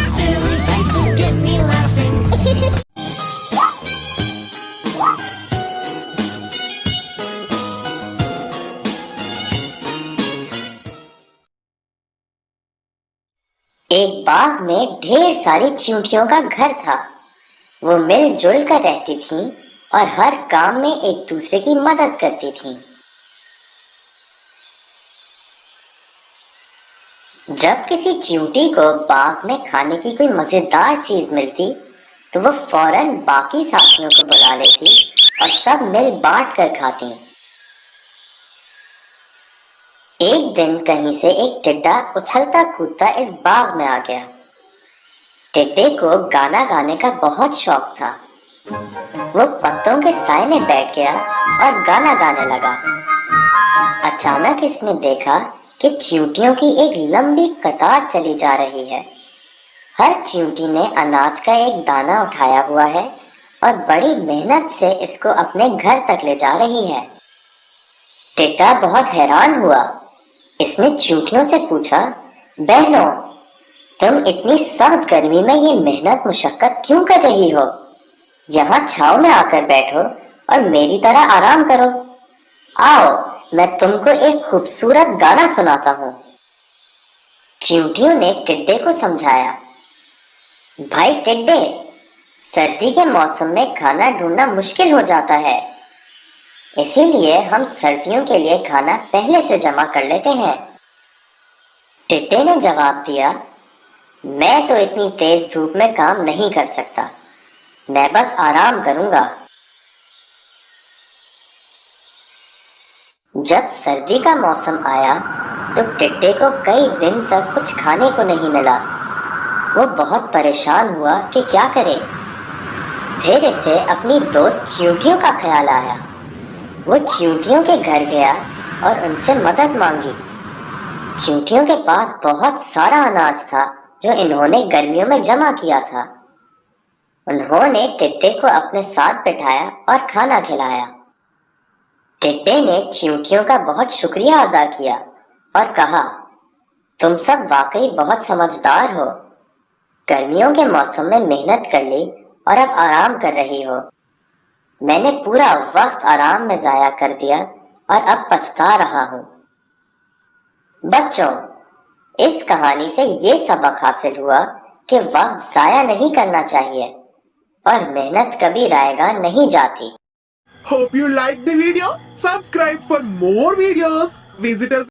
Silly faces get me laughing. एक बाग में ढेर सारी चींटियों का घर था। वो मिलजुल कर रहती थीं और हर काम में एक दूसरे की मदद करती थीं। जब किसी चींटी को बाग में खाने की कोई मजेदार चीज मिलती तो वो फौरन बाकी साथियों को बुला लेती और सब मिल बांट कर खाती। एक दिन कहीं से एक टिड्डा उछलता कूदता इस बाग में आ गया। टिड्डे को गाना गाने का बहुत शौक था। वो पत्तों के साए में बैठ गया और गाना गाने लगा। अचानक इसने देखा कि चींटियों की एक लंबी कतार चली जा रही है। हर चींटी ने अनाज का एक दाना उठाया हुआ है और बड़ी मेहनत से इसको अपने घर तक ले जा रही है। टिड्डा बहुत हैरान हुआ। इसने चींटियों से पूछा, बहनों, तुम इतनी सख्त गर्मी में ये मेहनत मुशक्कत क्यों कर रही हो? यहाँ छांव में आकर बैठो और मेरी तरह आराम करो। आओ, मैं तुमको एक खूबसूरत गाना सुनाता हूँ। चींटियों ने टिड्डे को समझाया, भाई टिड्डे, सर्दी के मौसम में खाना ढूंढना मुश्किल हो जाता है, इसीलिए हम सर्दियों के लिए खाना पहले से जमा कर लेते हैं। टिड्डे ने जवाब दिया, मैं तो इतनी तेज धूप में काम नहीं कर सकता, मैं बस आराम करूंगा। जब सर्दी का मौसम आया तो टिड्डे को कई दिन तक कुछ खाने को नहीं मिला। वो बहुत परेशान हुआ कि क्या करे। फिर इसे अपनी दोस्त चींटियों का ख्याल आया। वो चींटियों के घर गया और उनसे मदद मांगी। चींटियों के पास बहुत सारा अनाज था जो इन्होंने गर्मियों में जमा किया था। उन्होंने टिड्डे को अपने साथ बिठाया और खाना खिलाया। टिड्डे ने चींटियों का बहुत शुक्रिया अदा किया और कहा, तुम सब वाकई बहुत समझदार हो। गर्मियों के मौसम में मेहनत कर ली और अब आराम कर रही हो। मैंने पूरा वक्त आराम में जाया कर दिया और अब पछता रहा हूँ। बच्चों, इस कहानी से ये सबक हासिल हुआ कि वक्त जाया नहीं करना चाहिए और मेहनत कभी रायगा नहीं जाती। Hope you liked the video. Subscribe for more videos. Visit us